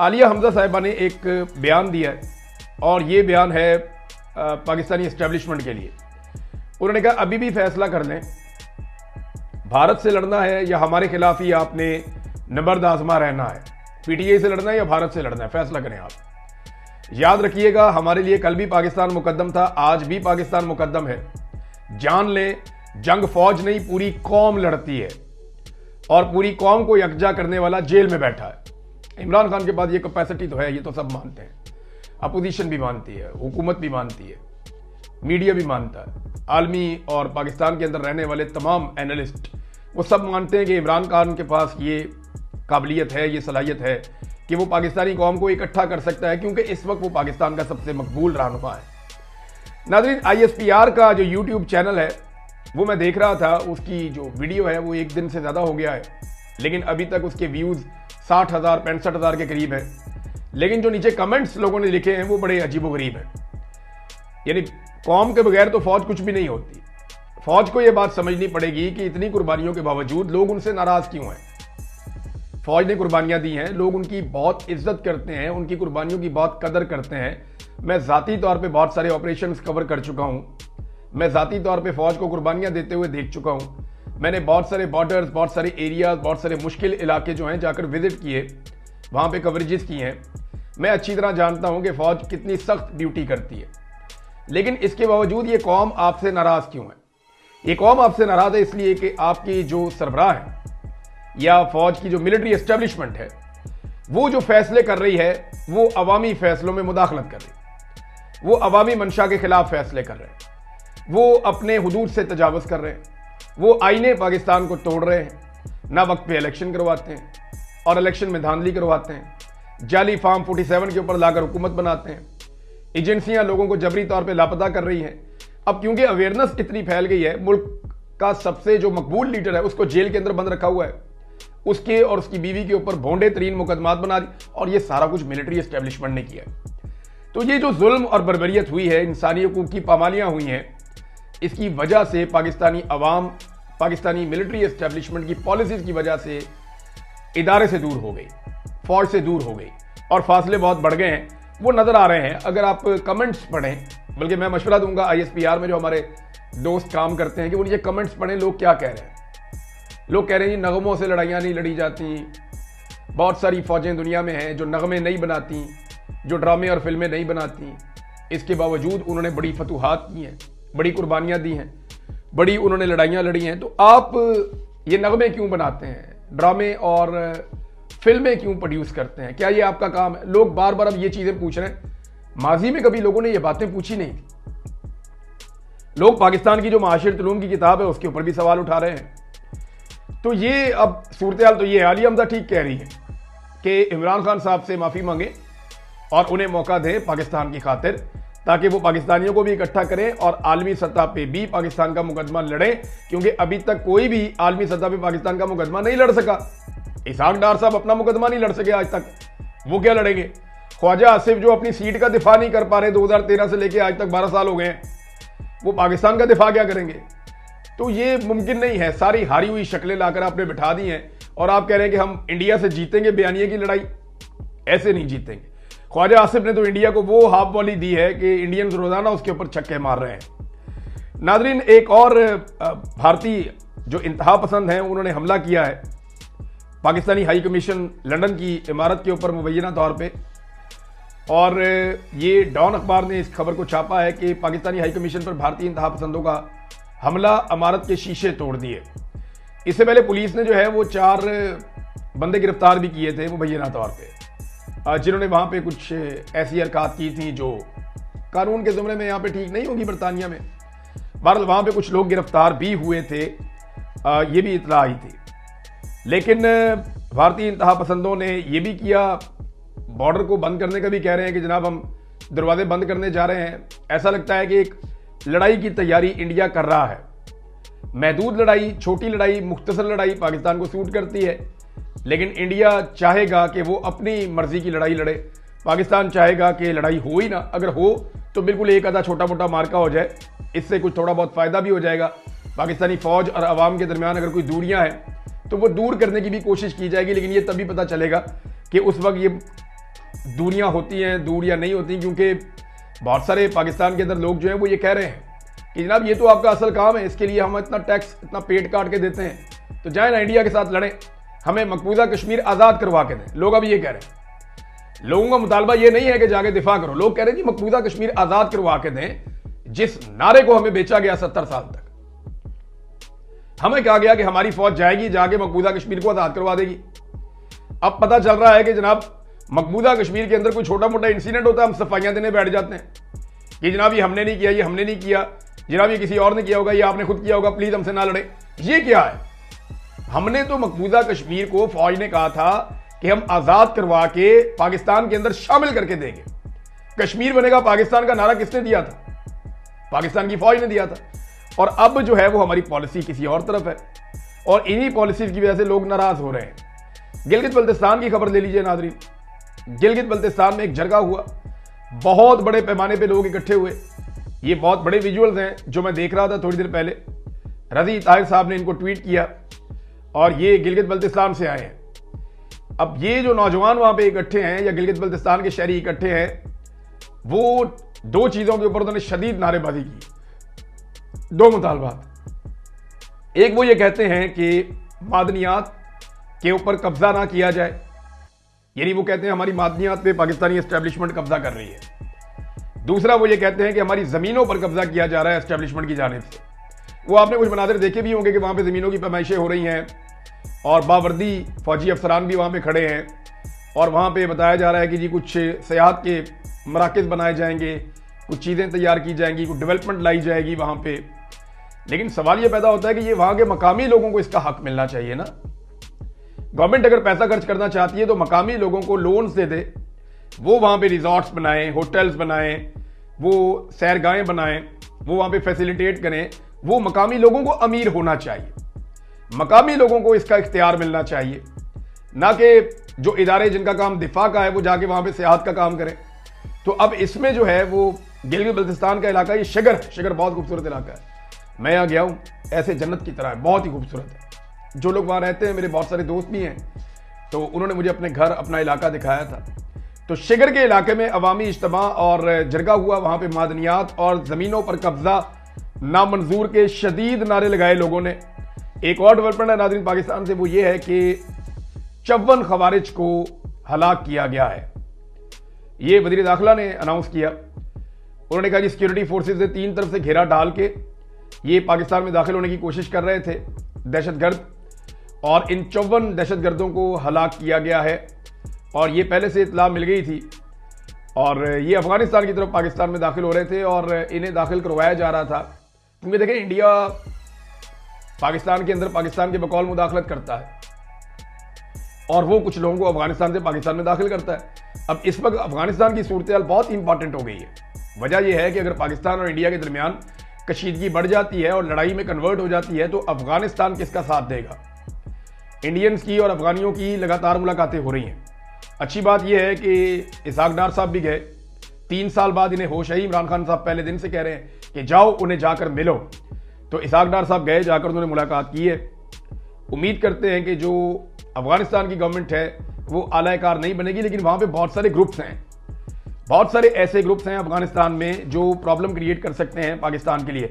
आलिया हमजा साहिबा ने एक बयान दिया है और ये बयान है पाकिस्तानी एस्टेब्लिशमेंट के लिए। उन्होंने कहा अभी भी फैसला कर लें, भारत से लड़ना है या हमारे खिलाफ ही आपने नबर्द आजमा रहना है, पीटीआई से लड़ना है या भारत से लड़ना है, फैसला करें आप। याद रखिएगा, हमारे लिए कल भी पाकिस्तान मुकद्दम था, आज भी पाकिस्तान मुकद्दम है। जान लें, जंग फौज नहीं पूरी कौम लड़ती है और पूरी कौम को यकजा करने वाला जेल में बैठा है। इमरान खान के पास ये कैपेसिटी तो है, ये तो सब मानते हैं, अपोजिशन भी मानती है, हुकूमत भी मानती है, मीडिया भी मानता है, आलमी और पाकिस्तान के अंदर रहने वाले तमाम एनालिस्ट वो सब मानते हैं कि इमरान खान के पास ये काबिलियत है, ये सलाहियत है कि वो पाकिस्तानी कौम को इकट्ठा कर सकता है, क्योंकि इस वक्त वो पाकिस्तान का सबसे मकबूल रहनुमा है। नाज़रीन, ISPR का जो YouTube चैनल है वो मैं देख रहा था, उसकी जो वीडियो है वो 1 दिन से ज़्यादा हो गया है, लेकिन अभी तक उसके व्यूज़ 60,000 65,000 के करीब है। लेकिन जो नीचे कमेंट्स लोगों ने लिखे हैं वो बड़े अजीबोगरीब हैं। यानी कौम के बगैर तो फौज कुछ भी नहीं होती। फौज को ये बात समझनी पड़ेगी कि इतनी कुर्बानियों के बावजूद लोग उनसे नाराज क्यों हैं। फौज ने कुर्बानियां दी हैं, लोग उनकी बहुत इज्जत करते हैं, उनकी कुर्बानियों की बहुत कदर करते हैं। मैं ज़ाती तौर पे बहुत सारे ऑपरेशंस कवर कर चुका हूँ, मैं ज़ाती तौर पे फौज को कुर्बानियां देते हुए देख चुका हूँ। मैंने बहुत सारे बॉर्डर्स, बहुत सारे एरियाज, बहुत सारे मुश्किल इलाके जो हैं जाकर विजिट किए, वहाँ पे कवरेजेस की हैं। मैं अच्छी तरह जानता हूँ कि फौज कितनी सख्त ड्यूटी करती है, लेकिन इसके बावजूद ये कौम आपसे नाराज़ क्यों है? ये कौम आपसे नाराज़ है इसलिए कि आपकी जो सरबराह है या फौज की जो मिलिट्री एस्टेब्लिशमेंट है वो जो फैसले कर रही है वो अवामी फैसलों में मुदाखलत कर रही है, वो अवामी मंशा के खिलाफ फैसले कर रहे हैं, वो अपने हुदूद से तजावुज़ कर रहे हैं, वो आईने पाकिस्तान को तोड़ रहे हैं, ना वक्त पे इलेक्शन करवाते हैं और इलेक्शन में धांधली करवाते हैं, जाली फार्म 47 के ऊपर लाकर हुकूमत बनाते हैं, एजेंसियां लोगों को जबरी तौर पे लापता कर रही हैं। अब क्योंकि अवेयरनेस इतनी फैल गई है, मुल्क का सबसे जो मकबूल लीडर है उसको जेल के अंदर बंद रखा हुआ है, उसके और उसकी बीवी के ऊपर भोंडे तरीन मुकदमात बना दी, और ये सारा कुछ मिलिट्री एस्टेब्लिशमेंट ने किया है। तो ये जो जुल्म और बर्बरियत हुई है, इंसानी हकूक की पामालियां हुई हैं, इसकी वजह से पाकिस्तानी अवाम, पाकिस्तानी मिलिट्री एस्टेब्लिशमेंट की पॉलिसीज की वजह से इदारे से दूर हो गई, फौज से दूर हो गई और फासले बहुत बढ़ गए हैं, वो नजर आ रहे हैं। अगर आप कमेंट्स पढ़ें, बल्कि मैं मशवरा दूंगा ISPR में जो हमारे दोस्त काम करते हैं कि वो नीचे कमेंट्स पढ़ें, लोग क्या कह रहे हैं। लोग कह रहे हैं जी नगमों से लड़ाइयाँ नहीं लड़ी जाती, बहुत सारी फौजें दुनिया में हैं जो नगमे नहीं बनाती, जो ड्रामे और फिल्में नहीं बनाती, इसके बावजूद उन्होंने बड़ी फतूहात की हैं, बड़ी कुर्बानियाँ दी हैं, बड़ी उन्होंने लड़ाइयाँ लड़ी हैं। तो आप ये नगमे क्यों बनाते हैं, ड्रामे और फिल्में क्यों प्रोड्यूस करते हैं? क्या ये आपका काम है? लोग बार बार अब ये चीज़ें पूछ रहे हैं। माजी में कभी लोगों ने ये बातें पूछी नहीं थी। लोग पाकिस्तान की जो माशिरत उलूम की किताब है उसके ऊपर भी सवाल उठा रहे हैं। तो ये अब सूरत हाल तो ये आलिया हमजा ठीक कह रही है कि इमरान खान साहब से माफ़ी मांगे और उन्हें मौका दें पाकिस्तान की खातिर, ताकि वो पाकिस्तानियों को भी इकट्ठा करें और आलमी सतह पे भी पाकिस्तान का मुकदमा लड़ें, क्योंकि अभी तक कोई भी आलमी सतह पे पाकिस्तान का मुकदमा नहीं लड़ सका। इसहाक डार साहब अपना मुकदमा नहीं लड़ सके आज तक, वो क्या लड़ेंगे? ख्वाजा आसिफ जो अपनी सीट का दिफा नहीं कर पा रहे 2013 से लेके आज तक 12 साल हो गए हैं, वो पाकिस्तान का दिफा क्या करेंगे? तो ये मुमकिन नहीं है। सारी हारी हुई शक्लें लाकर आपने बिठा दी हैं और आप कह रहे हैं कि हम इंडिया से जीतेंगे बयानिए की लड़ाई। ऐसे नहीं जीतेंगे। ख्वाजा आसिफ ने तो इंडिया को वो हाफ वॉली दी है कि इंडियंस रोजाना उसके ऊपर छक्के मार रहे हैं। नाजरीन, एक और भारतीय जो इंतहा पसंद हैं उन्होंने हमला किया है पाकिस्तानी हाई कमीशन लंदन की इमारत के ऊपर मुबैना तौर पे, और ये डॉन अखबार ने इस खबर को छापा है कि पाकिस्तानी हाई कमीशन पर भारतीय इंतहा पसंदों का हमला, इमारत के शीशे तोड़ दिए। इससे पहले पुलिस ने जो है वो 4 बंदे गिरफ्तार भी किए थे मुबैना तौर पे, जिन्होंने वहाँ पे कुछ ऐसी हरकत की थी जो कानून के ज़ुमरे में यहाँ पे ठीक नहीं होगी बरतानिया में। बहरहाल वहाँ पे कुछ लोग गिरफ्तार भी हुए थे, ये भी इतला आई थी। लेकिन भारतीय इंतहा पसंदों ने ये भी किया, बॉर्डर को बंद करने का भी कह रहे हैं कि जनाब हम दरवाजे बंद करने जा रहे हैं। ऐसा लगता है कि एक लड़ाई की तैयारी इंडिया कर रहा है। महदूद लड़ाई, छोटी लड़ाई, मुख्तसर लड़ाई पाकिस्तान को सूट करती है, लेकिन इंडिया चाहेगा कि वो अपनी मर्जी की लड़ाई लड़े। पाकिस्तान चाहेगा कि लड़ाई हो ही ना, अगर हो तो बिल्कुल एक आधा छोटा मोटा मार्का हो जाए, इससे कुछ थोड़ा बहुत फ़ायदा भी हो जाएगा। पाकिस्तानी फ़ौज और अवाम के दरमियान अगर कोई दूरियां हैं तो वो दूर करने की भी कोशिश की जाएगी, लेकिन ये तभी पता चलेगा कि उस वक्त ये दूरियां होती हैं, दूरियां नहीं होती, क्योंकि बहुत सारे पाकिस्तान के अंदर लोग जो हैं वो ये कह रहे हैं कि जनाब ये तो आपका असल काम है, इसके लिए हम इतना टैक्स, इतना पेट काट के देते हैं, तो जाए ना इंडिया के साथ लड़ें, हमें मकबूजा कश्मीर आज़ाद करवा के दें। लोग अब ये कह रहे हैं। लोगों का मुतालबा ये नहीं है कि जाके दिफा करो, लोग कह रहे हैं कि मकबूजा कश्मीर आज़ाद करवा के दें, जिस नारे को हमें बेचा गया 70 साल तक। हमें कहा गया कि हमारी फौज जाएगी, जाके मकबूजा कश्मीर को आज़ाद करवा देगी। अब पता चल रहा है कि जनाब मकबूजा कश्मीर के अंदर कोई छोटा मोटा इंसिडेंट होता है, हम सफाइयां देने बैठ जाते हैं कि जनाब ये हमने नहीं किया, ये हमने नहीं किया, जनाब ये किसी और ने किया होगा, ये आपने खुद किया होगा, प्लीज हमसे ना लड़े। ये क्या है? हमने तो मकबूजा कश्मीर को फौज ने कहा था कि हम आजाद करवा के पाकिस्तान के अंदर शामिल करके देंगे। कश्मीर बनेगा पाकिस्तान का नारा किसने दिया था? पाकिस्तान की फौज ने दिया था। और अब जो है वो हमारी पॉलिसी किसी और तरफ है, और इन्हीं पॉलिसीज की वजह से लोग नाराज हो रहे हैं। गिलगित बल्तिस्तान की खबर ले लीजिए नाज़रीन। गिलगित बल्तिस्तान में एक जरगा हुआ, बहुत बड़े पैमाने पे लोग इकट्ठे हुए। ये बहुत बड़े विजुअल्स हैं जो मैं देख रहा था थोड़ी देर पहले। रजी ताहिर साहब ने इनको ट्वीट किया, और ये गिलगित बल्तिस्तान से आए हैं। अब ये जो नौजवान वहां पे इकट्ठे हैं या गिलगित बल्तिस्तान के शहरी इकट्ठे हैं, वो दो चीजों के ऊपर उन्होंने शदीद नारेबाजी की। दो मुतालबात। एक, वो ये कहते हैं कि मादनियात के ऊपर कब्जा ना किया जाए, यानी वो कहते हैं हमारी मादनियात पे पाकिस्तानी एस्टेब्लिशमेंट कब्जा कर रही है। दूसरा, वो ये कहते हैं कि हमारी जमीनों पर कब्जा किया जा रहा है एस्टेब्लिशमेंट की जानिब से। वो आपने कुछ मनाजिर देखे भी होंगे कि वहां पे जमीनों की पैमाइशें हो रही हैं, और बावर्दी फौजी अफसरान भी वहां पे खड़े हैं, और वहां पे बताया जा रहा है कि जी कुछ सियाहत के मराकज़ बनाए जाएंगे, कुछ चीज़ें तैयार की जाएंगी, कुछ डेवलपमेंट लाई जाएगी वहां पे। लेकिन सवाल ये पैदा होता है कि ये वहां के मकामी लोगों को इसका हक मिलना चाहिए ना। गवर्नमेंट अगर पैसा खर्च करना चाहती है तो मकामी लोगों को लोन्स दे दे, वो वहां पे रिजॉर्ट्स बनाएं, होटल्स बनाएं, वो सैरगाहें बनाएं, वो वहां पे फैसिलिटेट करें। वो मकामी लोगों को अमीर होना चाहिए, मकामी लोगों को इसका इख्तियार मिलना चाहिए, ना कि जो इदारे जिनका काम दिफा का है वो जाके वहां पे सियाहत का काम करें। तो अब इसमें जो है वो गिलगित बल्तिस्तान का इलाका, ये शिगर है। शिगर बहुत खूबसूरत इलाका है, मैं यहाँ गया हूँ, ऐसे जन्नत की तरह है, बहुत ही खूबसूरत है। जो लोग वहाँ रहते हैं, मेरे बहुत सारे दोस्त भी हैं, तो उन्होंने मुझे अपने घर, अपना इलाका दिखाया था। तो शिगर के इलाके में अवामी इज्तिमा और जरगा हुआ, वहाँ पे मादनियात और ज़मीनों पर कब्जा नामंजूर के शदीद नारे लगाए लोगों ने। एक और डेवलपमेंट है नाज़रीन पाकिस्तान से, वो ये है कि 54 खवारिज को हलाक किया गया है। ये वज़ीर दाखिला ने अनाउंस किया। उन्होंने कहा कि सिक्योरिटी फोर्सेज ने 3 तरफ से घेरा डाल के ये पाकिस्तान में दाखिल होने की कोशिश कर रहे थे दहशतगर्द, और इन 54 दहशतगर्दों को हलाक किया गया है। और ये पहले से इत्तला मिल गई थी, और ये अफगानिस्तान की तरफ पाकिस्तान में दाखिल हो रहे थे, और इन्हें दाखिल करवाया जा रहा था। क्योंकि देखें, इंडिया पाकिस्तान के अंदर पाकिस्तान के बकौल मुदाखलत करता है, और वो कुछ लोगों को अफगानिस्तान से पाकिस्तान में दाखिल करता है। अब इस वक्त अफगानिस्तान की सूरत हाल बहुत इंपॉर्टेंट हो गई है। वजह यह है कि अगर पाकिस्तान और इंडिया के दरमियान कशीदगी बढ़ जाती है और लड़ाई में कन्वर्ट हो जाती है, तो अफगानिस्तान किसका साथ देगा? इंडियंस की और अफगानियों की लगातार मुलाकातें हो रही हैं। अच्छी बात यह है कि इसाक डार साहब भी गए, 3 साल बाद इन्हें होश आई। इमरान खान साहब पहले दिन से कह रहे हैं कि जाओ उन्हें जाकर मिलो, तो इसाक डार साहब गए, जाकर उन्होंने मुलाकात की है। उम्मीद करते हैं कि जो अफगानिस्तान की गवर्नमेंट है वो आलाकार नहीं बनेगी, लेकिन वहाँ पे बहुत सारे ग्रुप्स हैं, बहुत सारे ऐसे ग्रुप्स हैं अफगानिस्तान में जो प्रॉब्लम क्रिएट कर सकते हैं पाकिस्तान के लिए।